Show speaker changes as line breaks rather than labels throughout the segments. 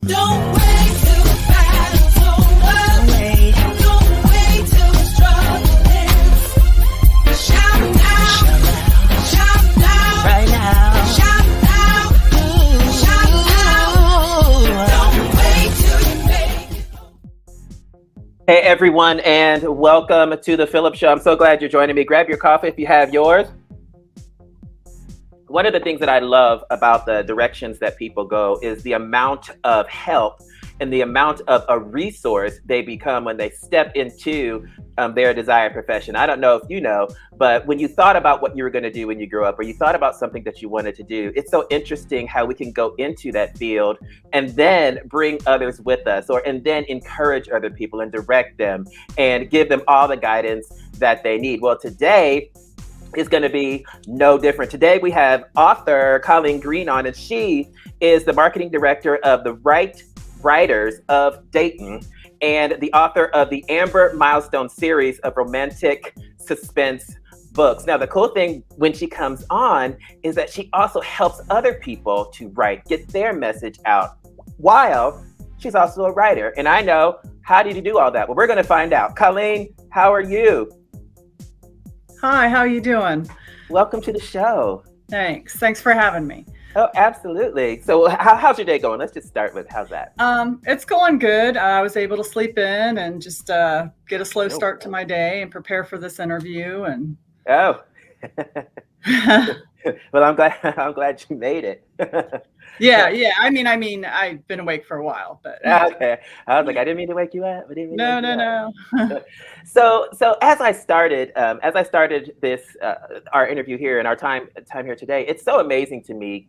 Don't wait till the battle's over. Don't wait till the struggle ends. Shout now, shout now, right now. Shout now, shout now. Don't wait till you make it.
Hey everyone, and welcome to the PHILLIP Show. I'm so glad you're joining me. Grab your coffee if you have yours. One of the things that I love about the directions that people go is the amount of help and the amount of a resource they become when they step into their desired profession. I don't know if you know, but when you thought about what you were going to do when you grew up, or you thought about something that you wanted to do, it's so interesting how we can go into that field and then bring others with us, and then encourage other people and direct them and give them all the guidance that they need. Well, today is going to be no different. Today we have author Colleen Green on, and she is the marketing director of the Wright Writers of Dayton and the author of the Amber Milestone Series of romantic suspense books. Now, the cool thing when she comes on is that she also helps other people to write, get their message out, while she's also a writer. And I know, how did you do all that? Well, we're going to find out. Colleen, how are you?
Hi, how are you doing?
Welcome to the show.
Thanks for having me.
Oh, absolutely. So how's your day going? Let's just start with how's that?
It's going good. I was able to sleep in and just get a slow start to my day and prepare for this interview. And
well, I'm glad you made it.
Yeah. I mean, I've been awake for a while, but
okay. I was like, I didn't mean to wake you up.
No.
So as I started this our interview here and our time here today, it's so amazing to me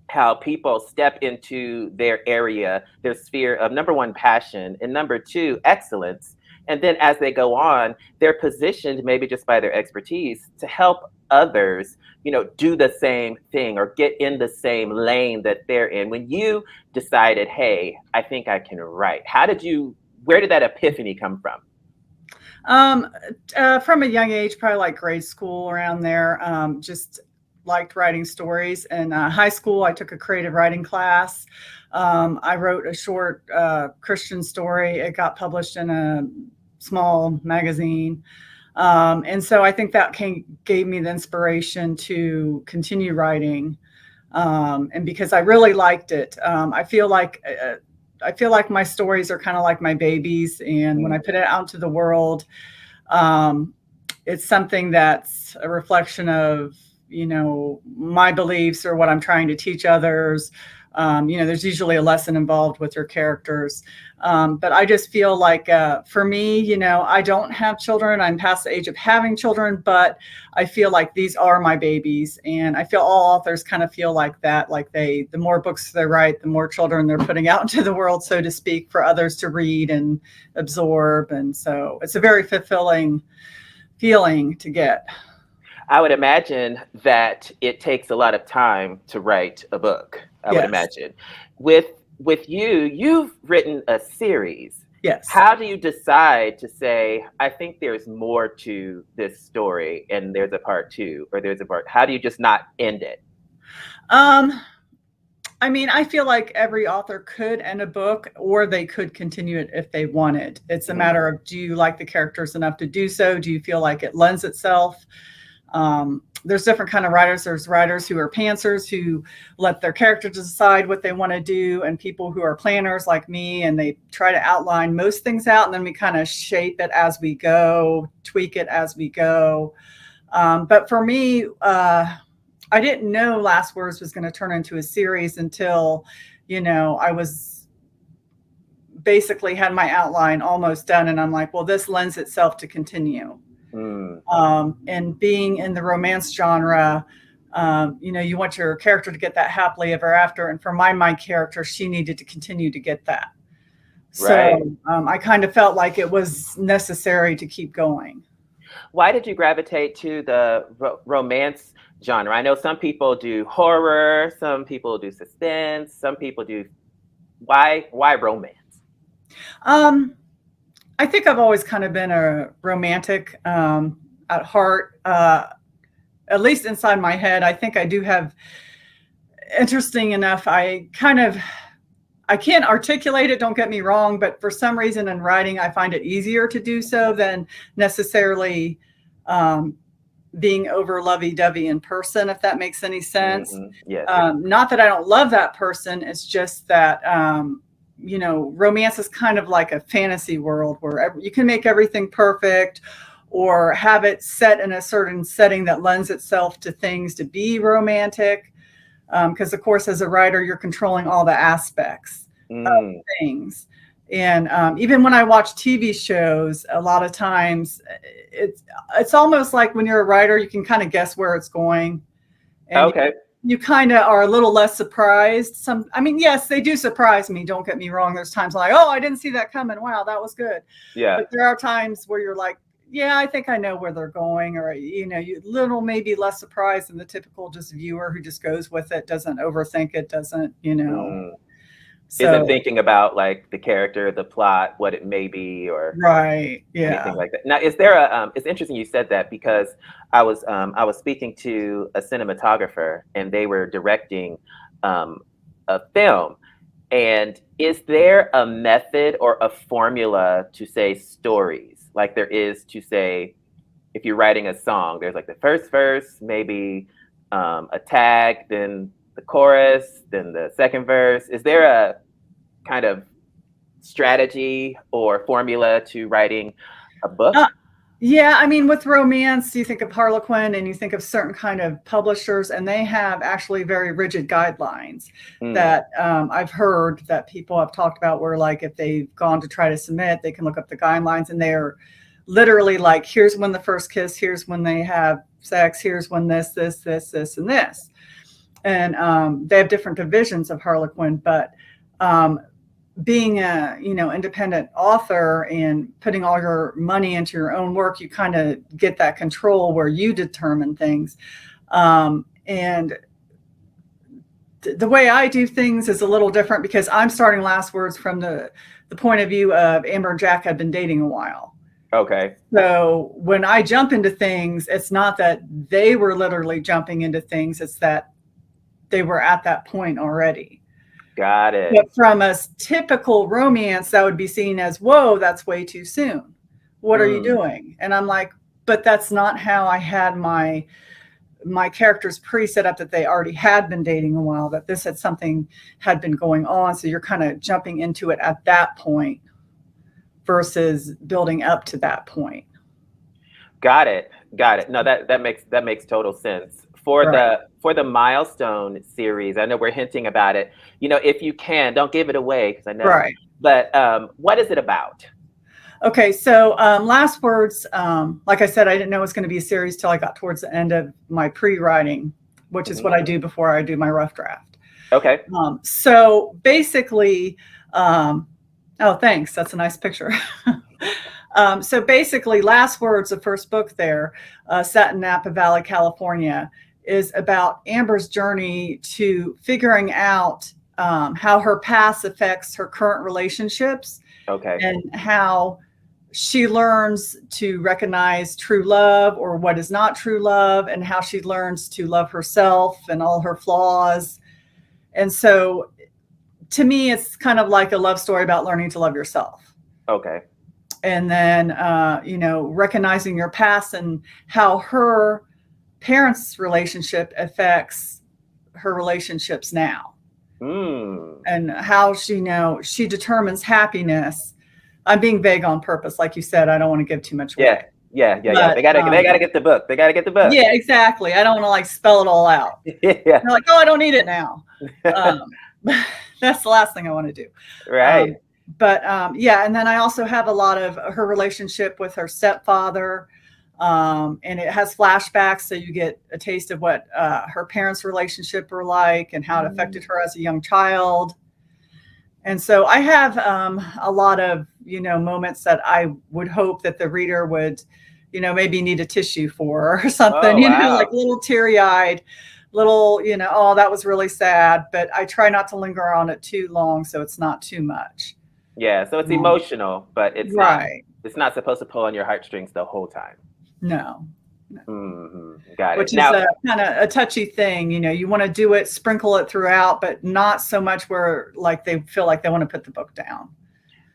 how people step into their area, their sphere of, number one, passion, and number two, excellence. And then as they go on, they're positioned, maybe just by their expertise, to help others, do the same thing or get in the same lane that they're in. When you decided, hey, I think I can write, where did that epiphany come from?
From a young age, probably like grade school, around there, just liked writing stories. In high school, I took a creative writing class. I wrote a short Christian story. It got published in a small magazine. And so I think that gave me the inspiration to continue writing. And because I really liked it, I feel like my stories are kind of like my babies. And when I put it out into the world, it's something that's a reflection of, my beliefs or what I'm trying to teach others. There's usually a lesson involved with your characters. But I just feel like, for me, I don't have children. I'm past the age of having children, but I feel like these are my babies. And I feel all authors kind of feel like that, like the more books they write, the more children they're putting out into the world, so to speak, for others to read and absorb. And so it's a very fulfilling feeling to get.
I would imagine that it takes a lot of time to write a book. I would imagine. With you've written a series.
Yes.
How do you decide to say, I think there's more to this story and there's a part two, or there's a part? How do you just not end it?
I mean, I feel like every author could end a book, or they could continue it if they wanted. It's a matter of, do you like the characters enough to do so? Do you feel like it lends itself? There's different kind of writers. There's writers who are pantsers, who let their characters decide what they want to do, and people who are planners like me, and they try to outline most things out, and then we kind of shape it as we go, tweak it as we go. But for me, I didn't know Last Words was going to turn into a series until, I was basically had my outline almost done, and I'm like, well, this lends itself to continue. And being in the romance genre, you want your character to get that happily ever after. And for my character, she needed to continue to get that.
Right.
So I kind of felt like it was necessary to keep going.
Why did you gravitate to the romance genre? I know some people do horror, some people do suspense, some people do. Why romance?
I think I've always kind of been a romantic at heart, at least inside my head. I think I do have, interesting enough, I I can't articulate it, don't get me wrong, but for some reason in writing, I find it easier to do so than necessarily being over lovey-dovey in person, if that makes any sense.
Yes.
Not that I don't love that person. It's just that, romance is kind of like a fantasy world where you can make everything perfect or have it set in a certain setting that lends itself to things to be romantic. Because of course, as a writer, you're controlling all the aspects of things. And even when I watch TV shows, a lot of times it's almost like when you're a writer, you can kind of guess where it's going. And
Okay.
You kind of are a little less surprised. Yes, they do surprise me. Don't get me wrong. There's times like, oh, I didn't see that coming. Wow, that was good.
Yeah.
But there are times where you're like, yeah, I think I know where they're going, or you little maybe less surprised than the typical just viewer who just goes with it, doesn't overthink it, doesn't. So,
isn't thinking about like the character, the plot, what it may be, or
right, yeah,
anything like that. Now, is there it's interesting you said that, because I was speaking to a cinematographer and they were directing a film. And is there a method or a formula to say stories like there is to say, if you're writing a song, there's like the first verse, maybe a tag, then the chorus, then the second verse? Is there a kind of strategy or formula to writing a book?
Yeah, with romance, you think of Harlequin and you think of certain kind of publishers, and they have actually very rigid guidelines that I've heard that people have talked about, where like if they've gone to try to submit, they can look up the guidelines, and they're literally like, here's when the first kiss, here's when they have sex, here's when this, and this. And they have different divisions of Harlequin, but being a independent author and putting all your money into your own work, you kind of get that control where you determine things. And the way I do things is a little different, because I'm starting last words from the point of view of Amber and Jack had been dating a while.
Okay.
So when I jump into things, it's not that they were literally jumping into things, it's that they were at that point already.
Got it.
But from a typical romance, that would be seen as, whoa, that's way too soon. What are you doing? And I'm like, but that's not how I had my characters pre-set up, that they already had been dating a while, that this had something had been going on. So you're kind of jumping into it at that point versus building up to that point. Got it.
No, that makes total sense. For the Milestone series, I know we're hinting about it. If you can, don't give it away, because I know.
Right.
But what is it about?
Okay, so last words. Like I said, I didn't know it was going to be a series till I got towards the end of my pre-writing, which is what I do before I do my rough draft.
Okay.
So basically, oh, thanks. That's a nice picture. So basically, Last Words, the first book there, set in Napa Valley, California, is about Amber's journey to figuring out how her past affects her current relationships.
Okay.
And how she learns to recognize true love or what is not true love, and how she learns to love herself and all her flaws. And so to me, it's kind of like a love story about learning to love yourself.
Okay.
And then, recognizing your past and how her parents' relationship affects her relationships now. And how she determines happiness. I'm being vague on purpose. Like you said, I don't want to give too much away.
Yeah. They gotta get the book.
Yeah, exactly. I don't want to spell it all out.
Yeah.
They're like, oh, I don't need it now. That's the last thing I want to do.
Right.
And then I also have a lot of her relationship with her stepfather. And it has flashbacks, so you get a taste of what her parents' relationship were like and how it affected her as a young child. And so I have a lot of, moments that I would hope that the reader would, maybe need a tissue for or something, like a little teary-eyed, little, oh, that was really sad. But I try not to linger on it too long, so it's not too much.
Yeah, so it's emotional, but it's
right.
It's not supposed to pull on your heartstrings the whole time.
No.
Got it.
which is
Now,
a kind of a touchy thing. You want to do it, sprinkle it throughout, but not so much where like they feel like they want to put the book down.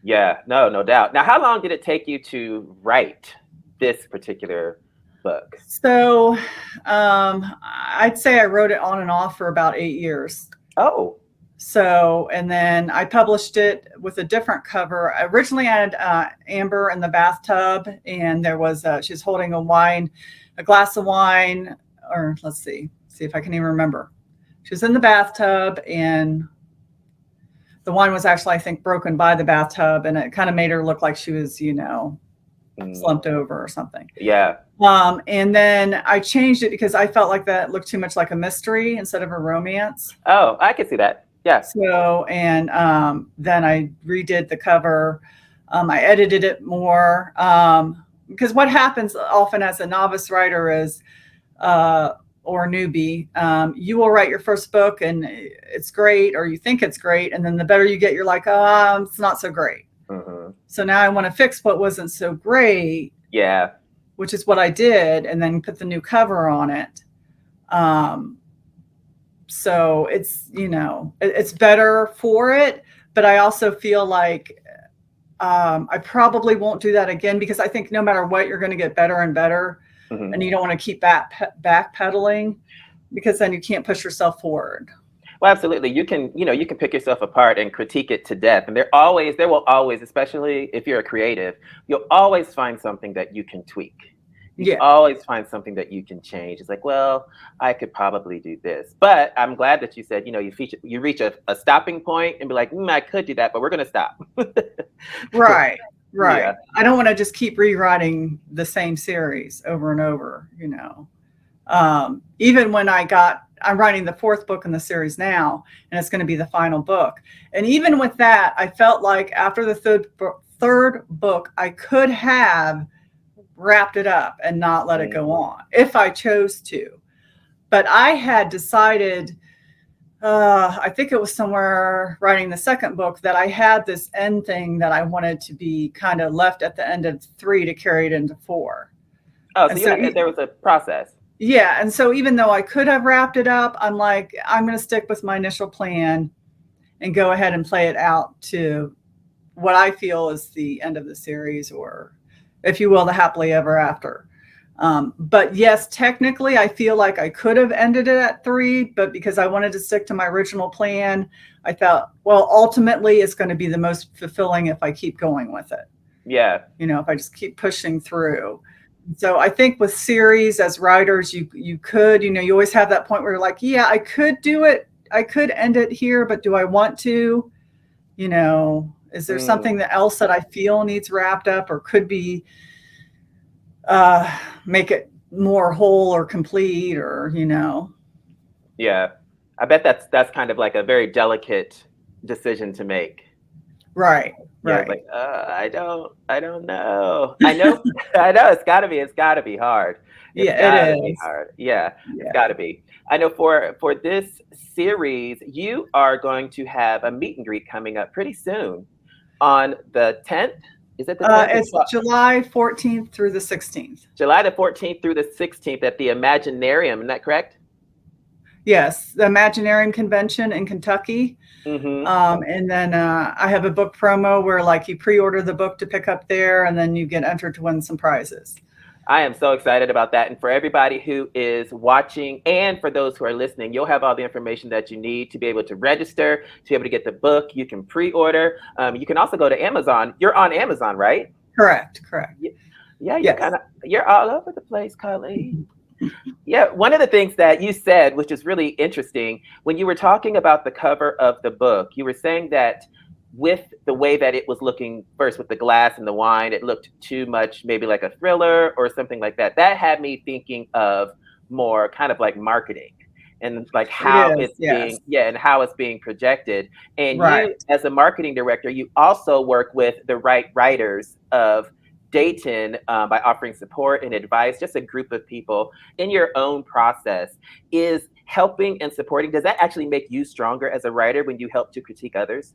yeah, no doubt. Now, how long did it take you to write this particular book?
So I'd say I wrote it on and off for about 8 years.
Oh,
So, and then I published it with a different cover. Originally, I had Amber in the bathtub, and there was she's holding a glass of wine, or let's see if I can even remember. She was in the bathtub, and the wine was actually, I think, broken by the bathtub, and it kind of made her look like she was, slumped over or something.
yeah.
And then I changed it because I felt like that looked too much like a mystery instead of a romance.
Oh, I can see that. Yeah.
So, and then I redid the cover. I edited it more because what happens often as a novice writer is, or newbie, you will write your first book and it's great, or you think it's great. And then the better you get, you're like, oh, it's not so great. So now I want to fix what wasn't so great.
Yeah.
Which is what I did, and then put the new cover on it. So it's, it's better for it, but I also feel like I probably won't do that again, because I think no matter what, you're going to get better and better, and you don't want to keep backpedaling, because then you can't push yourself forward.
Well, absolutely. You can pick yourself apart and critique it to death. And there will always, especially if you're a creative, you'll always find something that you can tweak. You always find something that you can change. It's like, well, I could probably do this. But I'm glad that you said, you reach a stopping point and be like, I could do that, but we're going to stop.
Right.
Yeah.
I don't want to just keep rewriting the same series over and over, even when I'm writing the 4th book in the series now, and it's going to be the final book. And even with that, I felt like after the third book, I could have wrapped it up and not let it go on if I chose to. But I had decided, I think it was somewhere writing the 2nd book, that I had this end thing that I wanted to be kind of left at the end of 3 to carry it into 4.
Oh, so there was a process.
Yeah. And so even though I could have wrapped it up, I'm like, I'm going to stick with my initial plan and go ahead and play it out to what I feel is the end of the series, or, if you will, the happily ever after. But yes, technically, I feel like I could have ended it at 3, but because I wanted to stick to my original plan, I thought, well, ultimately, it's going to be the most fulfilling if I keep going with it.
Yeah.
If I just keep pushing through. So I think with series, as writers, you could, you always have that point where you're like, yeah, I could do it. I could end it here, but do I want to? Is there something else that I feel needs wrapped up, or could be make it more whole or complete, or
Yeah, I bet that's kind of like a very delicate decision to make.
Right.
Yeah,
Right.
like I don't know. I know it's gotta be hard. It's
Yeah, it
gotta be
is.
hard. Yeah,
Yeah.
it's gotta be. I know for this series, you are going to have a meet and greet coming up pretty soon on the 10th. Is it the 10th?
It's July 14th through the 16th.
July the 14th through the 16th at the Imaginarium. Isn't that correct?
Yes, the Imaginarium Convention in Kentucky. And then I have a book promo where, like, you pre-order the book to pick up there, and then you get entered to win some prizes.
I am so excited about that. And for everybody who is watching, and for those who are listening, you'll have all the information that you need to be able to register, to be able to get the book. You can pre-order. You can also go to Amazon. You're on Amazon, right?
Correct.
Yeah,
Yes.
you're all over the place, Colleen. Yeah, one of the things that you said, which is really interesting, when you were talking about the cover of the book, you were saying that with the way that it was looking first with the glass and the wine, it looked too much maybe like a thriller or something like that. That had me thinking of more kind of like marketing and like how it's being projected. And you, as a marketing director, you also work with the Wright Writers of Dayton by offering support and advice, just a group of people in your own process. Is helping and supporting, does that actually make you stronger as a writer when you help to critique others?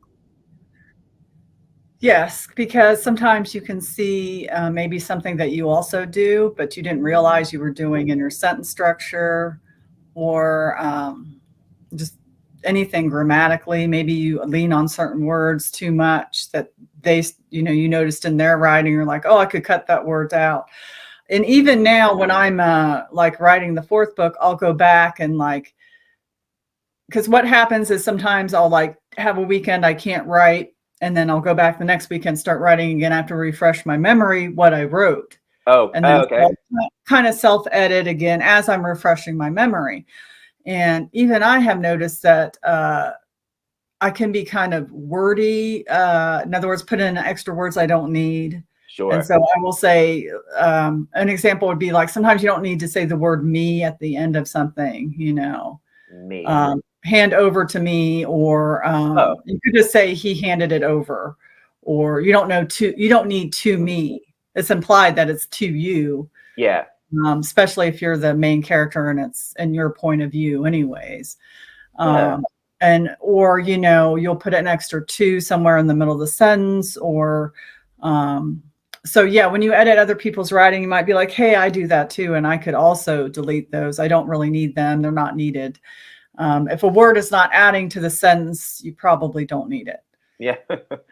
Yes, because sometimes you can see maybe something that you also do, but you didn't realize you were doing in your sentence structure, or just anything grammatically. Maybe you lean on certain words too much that they, you noticed in their writing. You're like, oh, I could cut that word out. And even now, when I'm like writing the fourth book, I'll go back and like, because what happens is sometimes I'll like have a weekend I can't write, and then I'll go back the next weekend, start writing again. I have to refresh my memory what I wrote. And then
Okay.
I'll kind of self-edit again as I'm refreshing my memory. And even I have noticed that I can be kind of wordy. In other words, put in extra words I don't need.
Sure.
And so I will say, an example would be like, sometimes you don't need to say the word me at the end of something,
Me.
Hand over to me, or you could just say he handed it over, or you don't need to me. It's implied that it's to you.
Yeah.
Especially if you're the main character and it's in your point of view anyways.
Yeah.
Or you'll put an extra to somewhere in the middle of the sentence, or so yeah, when you edit other people's writing, you might be like, hey, I do that too, and I could also delete those. I don't really need them. They're not needed. If a word is not adding to the sentence, you probably don't need it.
Yeah.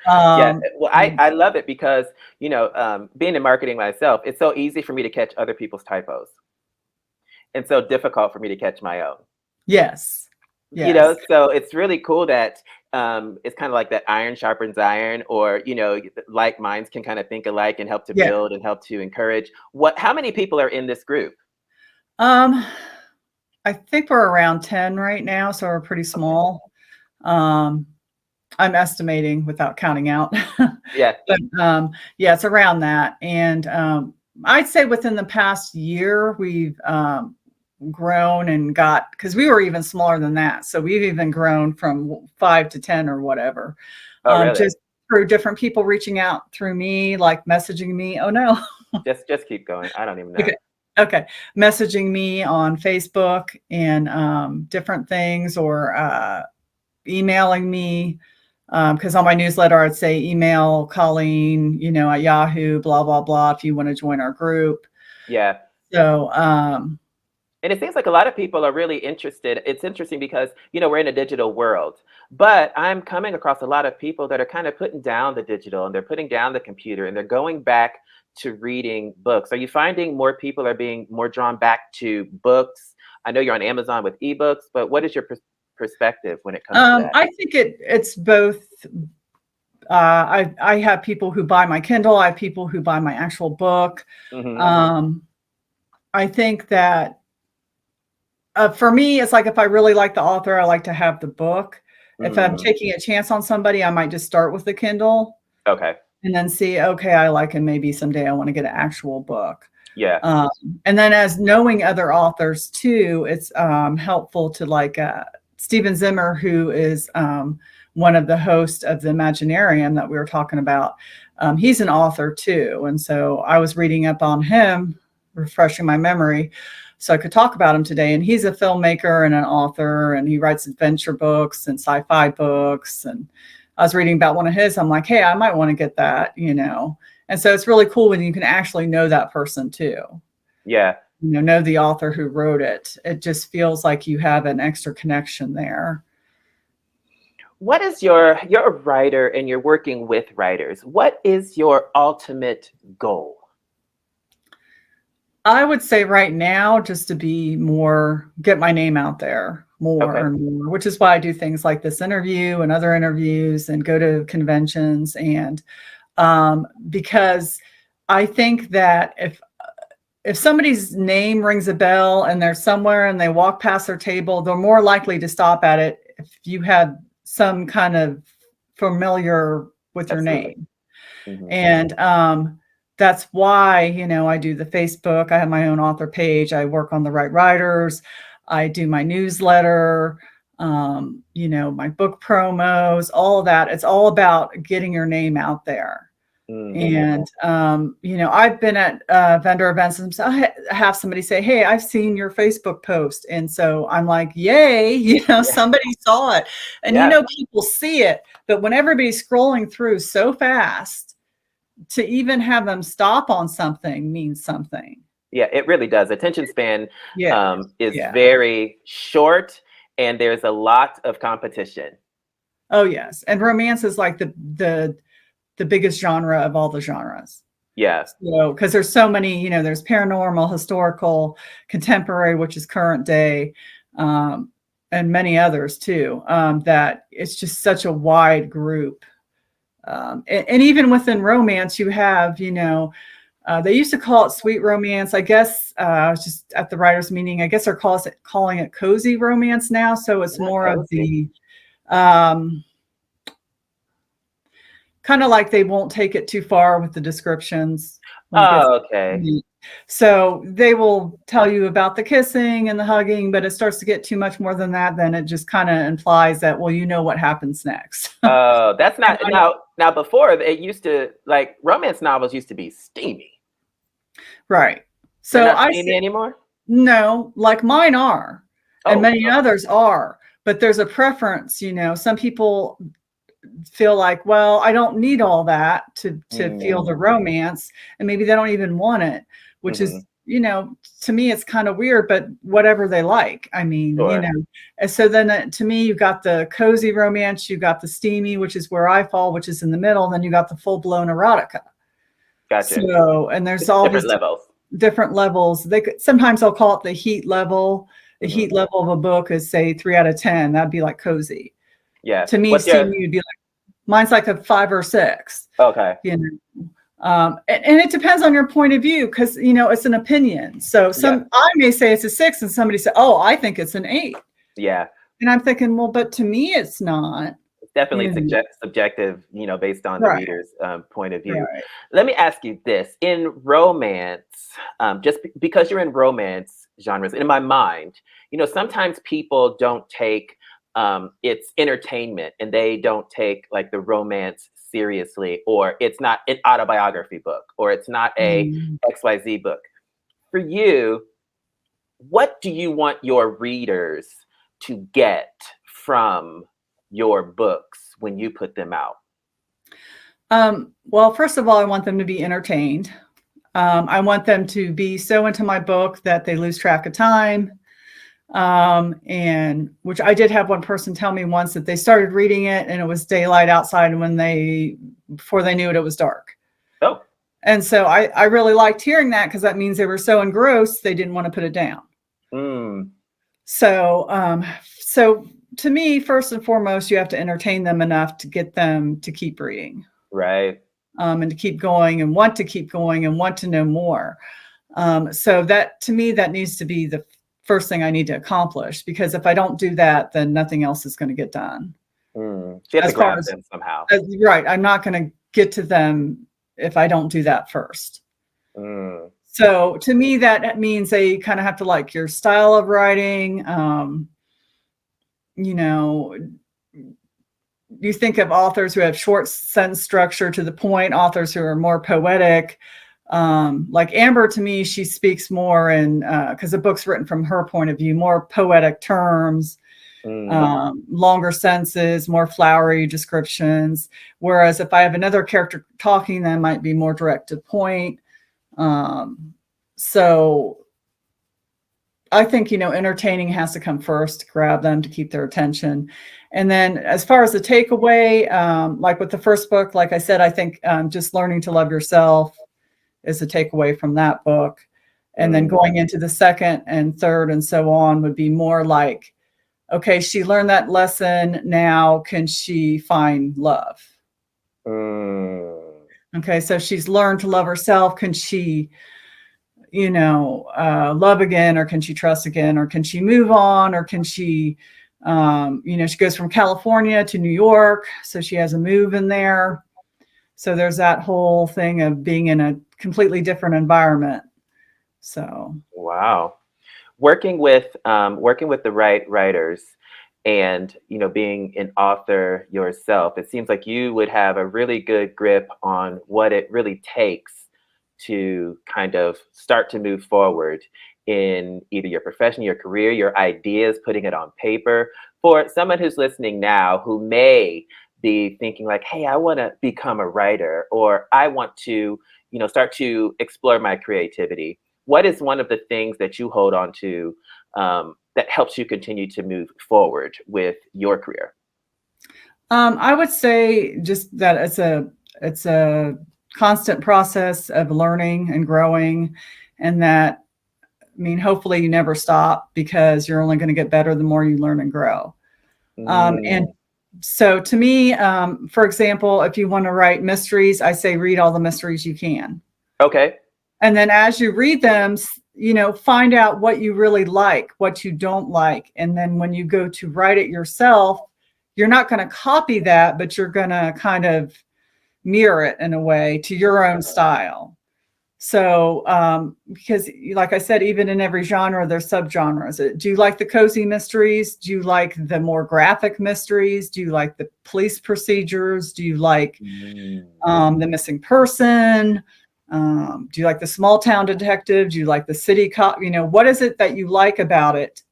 Yeah. Well, I love it because, being in marketing myself, it's so easy for me to catch other people's typos and so difficult for me to catch my own.
Yes. Yes.
So it's really cool that it's kind of like that iron sharpens iron, or, like minds can kind of think alike and help to build and help to encourage. How many people are in this group?
I think we're around 10 right now, so we're pretty small. I'm estimating without counting out.
Yeah.
But yeah, it's around that. And I'd say within the past year, we've grown and because we were even smaller than that. So we've even grown from 5 to 10 or whatever.
Oh, really?
Just through different people reaching out through me, like messaging me. Oh, no.
Just keep going. I don't even know.
Okay. Messaging me on Facebook and different things, or emailing me. Because on my newsletter, I'd say email Colleen, at Yahoo, blah, blah, blah, if you want to join our group.
Yeah.
So,
and it seems like a lot of people are really interested. It's interesting because, we're in a digital world, but I'm coming across a lot of people that are kind of putting down the digital, and they're putting down the computer, and they're going back to reading books. Are you finding more people are being more drawn back to books? I know you're on Amazon with ebooks, but what is your perspective when it comes to that?
I think it's both. I have people who buy my Kindle. I have people who buy my actual book.
Mm-hmm.
I think that for me, it's like, if I really like the author, I like to have the book. If I'm taking a chance on somebody, I might just start with the Kindle.
Okay.
And then see, okay, I like him. Maybe someday I want to get an actual book.
Yeah.
And then as knowing other authors too, it's helpful to like Stephen Zimmer, who is one of the hosts of the Imaginarium that we were talking about. He's an author too. And so I was reading up on him, refreshing my memory, so I could talk about him today. And he's a filmmaker and an author, and he writes adventure books and sci-fi books. And I was reading about one of his. I'm like, hey, I might want to get that, And so it's really cool when you can actually know that person too.
Yeah.
Know the author who wrote it. It just feels like you have an extra connection there.
What is you're a writer and you're working with writers. What is your ultimate goal?
I would say right now, just to get my name out there more and more, which is why I do things like this interview and other interviews and go to conventions. And because I think that if somebody's name rings a bell and they're somewhere and they walk past their table, they're more likely to stop at it if you had some kind of familiar with your name. Mm-hmm. And that's why, I do the Facebook. I have my own author page. I work on the Wright Writers. I do my newsletter, my book promos, all of that. It's all about getting your name out there. And, I've been at vendor events and so I have somebody say, hey, I've seen your Facebook post. And so I'm like, yay, somebody saw it. And, people see it. But when everybody's scrolling through so fast, to even have them stop on something means something.
Yeah, it really does. Attention span is
Yeah.
very short, and there's a lot of competition.
Oh, yes. And romance is like the biggest genre of all the genres.
Yeah.
So, because there's so many, there's paranormal, historical, contemporary, which is current day, and many others too, that it's just such a wide group. And even within romance, you have, they used to call it sweet romance. I guess I was just at the writers' meeting. I guess they're calling it cozy romance now. So it's more of the kind of like they won't take it too far with the descriptions.
Okay.
So they will tell you about the kissing and the hugging, but it starts to get too much more than that. Then it just kind of implies that, well, you know what happens next.
Oh, that's not now. Before it used to, like, romance novels used to be steamy.
Right. So
they're not steamy anymore?
No, like mine are, and many others are, but there's a preference. Some people feel like, well, I don't need all that to feel the romance, and maybe they don't even want it, which is, to me, it's kind of weird, but whatever they like. I mean, and so then to me, you got the cozy romance, you got the steamy, which is where I fall, which is in the middle. Then you got the full blown erotica.
Gotcha.
So, and there's all
different
these
levels.
Different levels. Sometimes I'll call it the heat level. The heat level of a book is, say, 3 out of 10. That'd be like cozy.
Yeah.
To me, steamy would be like, mine's like a 5 or 6.
Okay.
And it depends on your point of view, because it's an opinion. So I may say it's a 6, and somebody say, oh, I think it's an 8.
Yeah.
And I'm thinking, well, but to me, it's not.
It's definitely subjective, based on the reader's point of view. Right. Let me ask you this: in romance, just because you're in romance genres, in my mind, sometimes people don't take it's entertainment, and they don't take like the romance seriously, or it's not an autobiography book, or it's not a XYZ book. For you, what do you want your readers to get from your books when you put them out?
Well, first of all, I want them to be entertained. I want them to be so into my book that they lose track of time. And which I did have one person tell me once that they started reading it and it was daylight outside, and before they knew it, it was dark.
Oh.
And so I really liked hearing that, because that means they were so engrossed they didn't want to put it down. So to me, first and foremost, you have to entertain them enough to get them to keep reading.
Right.
And to keep going and want to keep going and want to know more. So that, to me, that needs to be the first thing I need to accomplish, because if I don't do that, then nothing else is going to get done.
So you have to grab them somehow.
Right. I'm not going to get to them if I don't do that first. So to me, that means they kind of have to like your style of writing. You think of authors who have short sentence structure to the point, authors who are more poetic. Like Amber, to me, she speaks more in, because the book's written from her point of view, more poetic terms, longer sentences, more flowery descriptions. Whereas if I have another character talking, that might be more direct to point. So I think, entertaining has to come first to grab them, to keep their attention. And then as far as the takeaway, like with the first book, like I said, I think just learning to love yourself is a takeaway from that book. And then going into the second and third and so on would be more like, okay, she learned that lesson. Now, can she find love? Okay, so she's learned to love herself. Can she, love again, or can she trust again, or can she move on, or can she, she goes from California to New York, so she has a move in there. So there's that whole thing of being in a completely different environment. So
wow, working with the Wright writers, And, being an author yourself, it seems like you would have a really good grip on what it really takes to kind of start to move forward in either your profession, your career, your ideas, putting it on paper. For someone who's listening now who may be thinking like, hey, I want to become a writer, or I want to, start to explore my creativity. What is one of the things that you hold on to that helps you continue to move forward with your career?
I would say just that it's a constant process of learning and growing, and that, I mean, hopefully you never stop, because you're only going to get better the more you learn and grow. And so to me, for example, if you want to write mysteries, I say read all the mysteries you can.
Okay.
And then as you read them, find out what you really like, what you don't like. And then when you go to write it yourself, you're not going to copy that, but you're going to kind of mirror it in a way to your own style. So, because like I said, even in every genre, there's subgenres. Do you like the cozy mysteries? Do you like the more graphic mysteries? Do you like the police procedures? Do you like the missing person? Do you like the small town detective? Do you like the city cop? What is it that you like about it?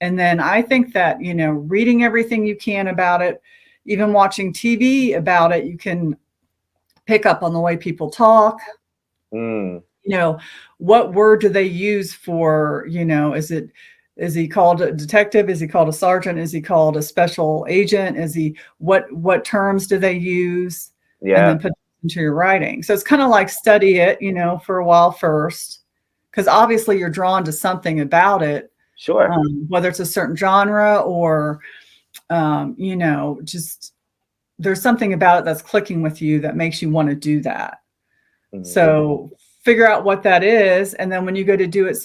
And then I think that, reading everything you can about it, even watching TV about it, you can pick up on the way people talk. What word do they use for, is he called a detective? Is he called a sergeant? Is he called a special agent? What terms do they use?
Yeah.
And then put it into your writing. So it's kind of like study it, for a while first, because obviously you're drawn to something about it.
Sure.
Whether it's a certain genre or, just there's something about it that's clicking with you that makes you want to do that. So figure out what that is. And then when you go to do it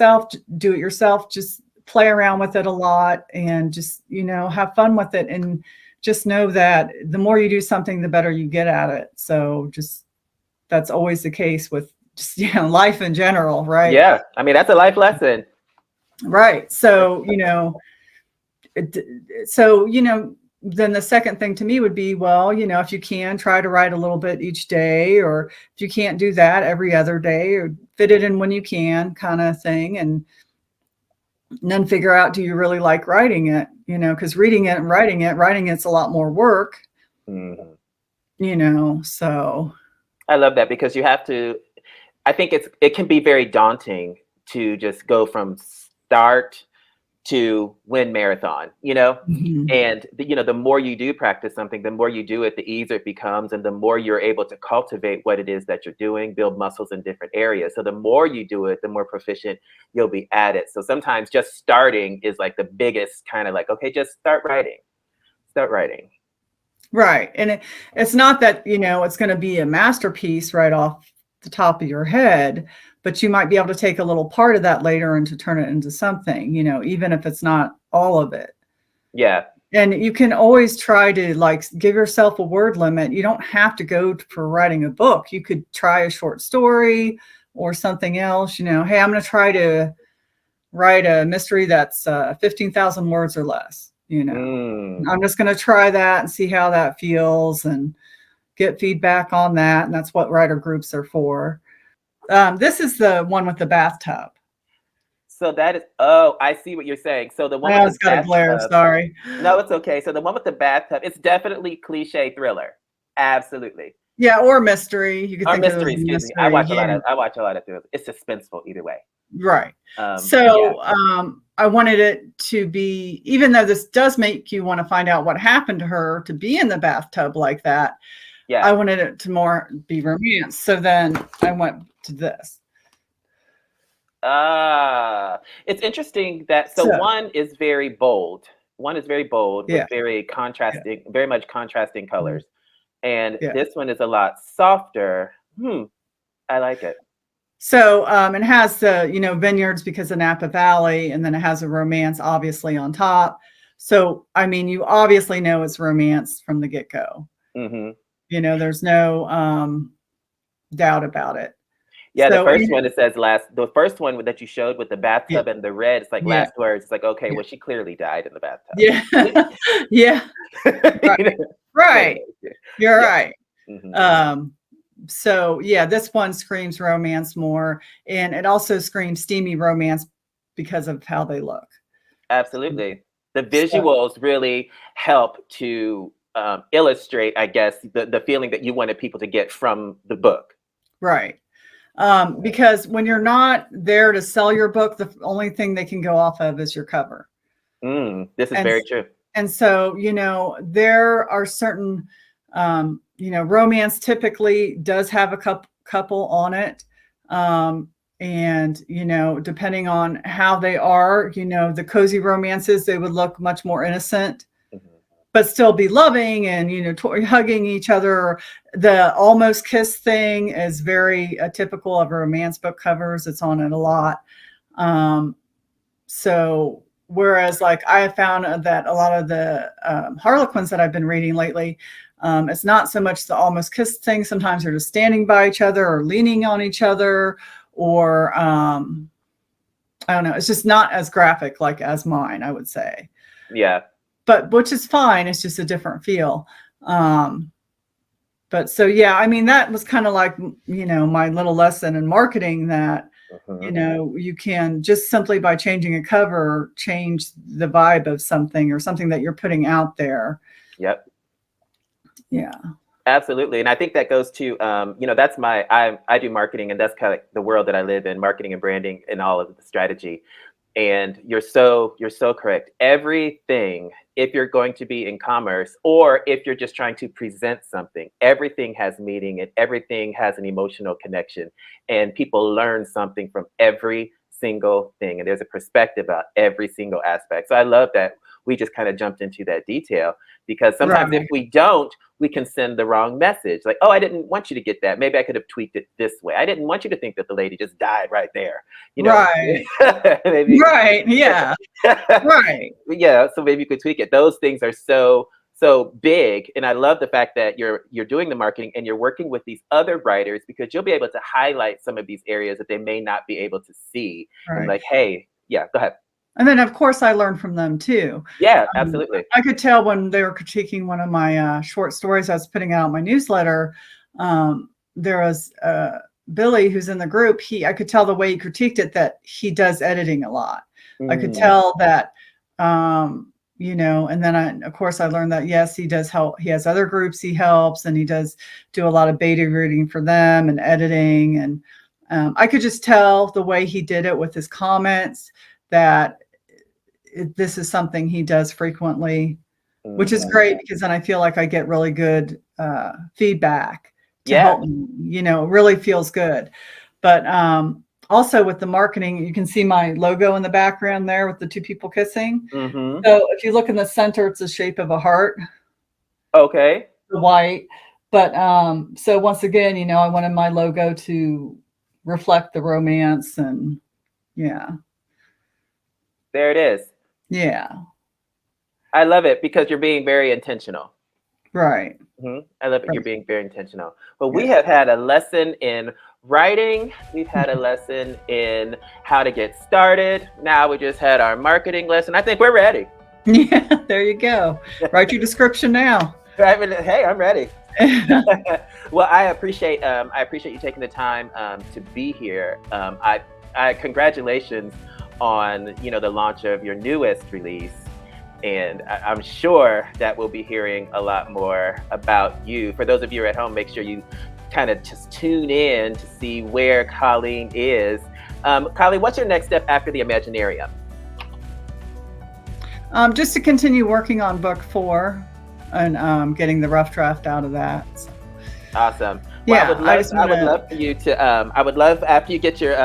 yourself, just play around with it a lot and just, have fun with it. And just know that the more you do something, the better you get at it. So just, that's always the case with just, life in general, right?
Yeah. I mean, that's a life lesson.
Right. So, then the second thing to me would be, well, if you can, try to write a little bit each day, or if you can't do that, every other day, or fit it in when you can, kind of thing. And then figure out, do you really like writing it? Because reading it and writing it's a lot more work, so.
I love that, because you have to, I think it can be very daunting to just go from start to win marathon, and the more you do practice something, the more you do it, the easier it becomes, and the more you're able to cultivate what it is that you're doing, build muscles in different areas. So the more you do it, the more proficient you'll be at it. So sometimes just starting is like the biggest kind of like, okay, just start writing.
Right. And it's not that, it's going to be a masterpiece right off the top of your head, but you might be able to take a little part of that later and to turn it into something, even if it's not all of it.
Yeah. And
you can always try to give yourself a word limit. You don't have to go for writing a book. You could try a short story or something else, hey, I'm going to try to write a mystery that's 15,000 words or less, I'm just going to try that and see how that feels and get feedback on that. And that's what writer groups are for. This is the one with the bathtub.
So that is, oh, I see what you're saying. So the one with the
bathtub. Glare, sorry.
No, it's okay. So the one with the bathtub, it's definitely cliche thriller. Absolutely.
Yeah, or mystery. You could think
mystery,
of it as
excuse me. I watch a lot of thrillers. It's suspenseful either way.
Right. I wanted it to be, even though this does make you want to find out what happened to her to be in the bathtub like that. Yeah. I wanted it to more be romance. So then I went to this.
It's interesting that one is very bold. One is very bold with very contrasting, very much contrasting colors. And this one is a lot softer. I like it.
So it has the, vineyards because of Napa Valley, and then it has a romance obviously on top. So, I mean, you obviously know it's romance from the get-go. There's no doubt about it.
Yeah, the
So,
first one it says the first one that you showed with the
yeah,
bathtub and the red, it's like
yeah,
last words. It's like, okay,
yeah,
well, she clearly died in the bathtub.
yeah, yeah, right,
You know?
right.
Anyways, yeah.
You're
Yeah.
right.
Mhm.
So yeah, this one screams romance more, and it also screams steamy romance because of how they look.
Absolutely. The
So
visuals really help to illustrate, I guess, the feeling that you wanted people to get from the book.
right. Because when you're not there to sell your book, the only thing they can go off of is your cover.
This is
And
very true.
and so, there are certain romance typically does have a couple on it. And depending on how they are, the cozy romances, they would look much more innocent,
Mhm.
but still be loving and hugging each other. The almost kiss thing is very typical of romance book covers. It's on it a lot. So whereas like I have found that a lot of the Harlequins that I've been reading lately, it's not so much the almost kiss thing. Sometimes they're just standing by each other or leaning on each other, or I don't know. It's just not as graphic like as mine, I would say.
Yeah.
But which is fine. It's just a different feel. But so yeah, I mean that was kind of like my little lesson in marketing that
Mhm.
you can just simply by changing a cover change the vibe of something or something that you're putting out there.
Yep.
Yeah.
Absolutely. And I think that goes to, that's I do marketing, and that's kind of the world that I live in, marketing and branding and all of the strategy. And you're so correct. Everything, if you're going to be in commerce or if you're just trying to present something, everything has meaning and everything has an emotional connection. And people learn something from every single thing. And there's a perspective about every single aspect. So I love that we just kind of jumped into that detail, because sometimes if
Right.
we don't, we can send the wrong message. Like, oh, I didn't want you to get that. Maybe I could have tweaked it this way. I didn't want you to think that the lady just died right there. You know,
Right.
maybe you
Right. Yeah.
could,
Right.
yeah. So maybe you could tweak it. Those things are so big, and I love the fact that you're doing the marketing and you're working with these other writers, because you'll be able to highlight some of these areas that they may not be able to see. And
Right.
like, hey, yeah, go ahead.
And then of course I learned from them too.
Yeah, absolutely.
I could tell when they were critiquing one of my short stories I was putting out in my newsletter. There was Billy, who's in the group. I could tell the way he critiqued it that he does editing a lot. I could
Mm,
tell that, and then of course I learned that yes, he does help. He has other groups he helps, and he does do a lot of beta reading for them and editing. And I could just tell the way he did it with his comments that this is something he does frequently, which is
mhm.
great because then I feel like I get really good feedback to
Yeah.
help me, it really feels good. But also with the marketing, you can see my logo in the background there with the two people kissing.
Hmm.
So if you look in the center, it's the shape of a heart,
Okay.
the white. But so once again, I wanted my logo to reflect the romance, and yeah,
There it is.
yeah,
I love it because you're being very intentional.
right.
I love it. You're
Right.
being very intentional. But we
Yeah.
have had a lesson in writing. We've had a lesson in how to get started. Now we just had our marketing lesson. I think we're ready.
Yeah, there you go. Write your description now.
Hey, I'm ready. Well, I appreciate you taking the time to be here. I congratulations on the launch of your newest release, and I'm sure that we'll be hearing a lot more about you. For those of you at home, make sure you kind of just tune in to see where Colleen is. Colleen, what's your next step after the Imaginarium?
Just to continue working on book 4 and getting the rough draft out of that. So,
Awesome. Well,
yeah,
I would love for you to. I would love after you get your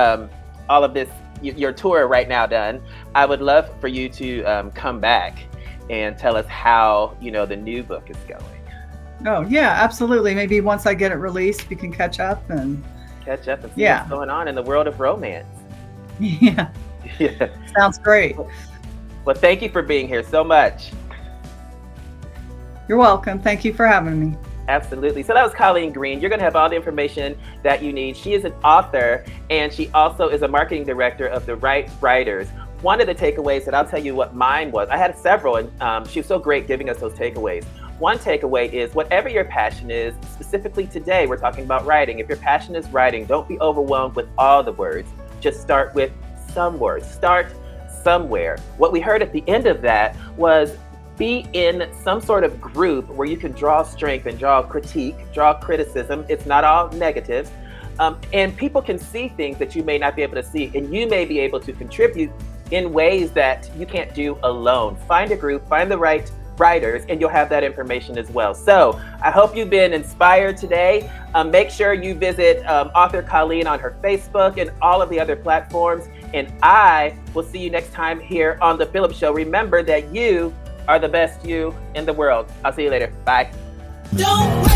all of this your tour right now done. I would love for you to come back and tell us how the new book is going.
Oh, yeah, absolutely. Maybe once I get it released, we can catch up and
Catch up and see
Yeah.
what's going on in the world of romance.
yeah,
Yeah.
sounds great.
Well, thank you for being here so much.
You're welcome. Thank you for having me.
Absolutely. So that was Colleen Green. You're going to have all the information that you need. She is an author, and she also is a marketing director of the Wright Writers. One of the takeaways that I'll tell you what mine was, I had several, and she was so great giving us those takeaways. One takeaway is whatever your passion is, specifically today, we're talking about writing. If your passion is writing, don't be overwhelmed with all the words. Just start with some words. Start somewhere. What we heard at the end of that was be in some sort of group where you can draw strength and draw critique, draw criticism. It's not all negatives. And people can see things that you may not be able to see, and you may be able to contribute in ways that you can't do alone. Find a group, find the right writers, and you'll have that information as well. So I hope you've been inspired today. Make sure you visit author Colleen on her Facebook and all of the other platforms. And I will see you next time here on the PHILLIP Show. Remember that you are the best you in the world. I'll see you later. Bye.
Don't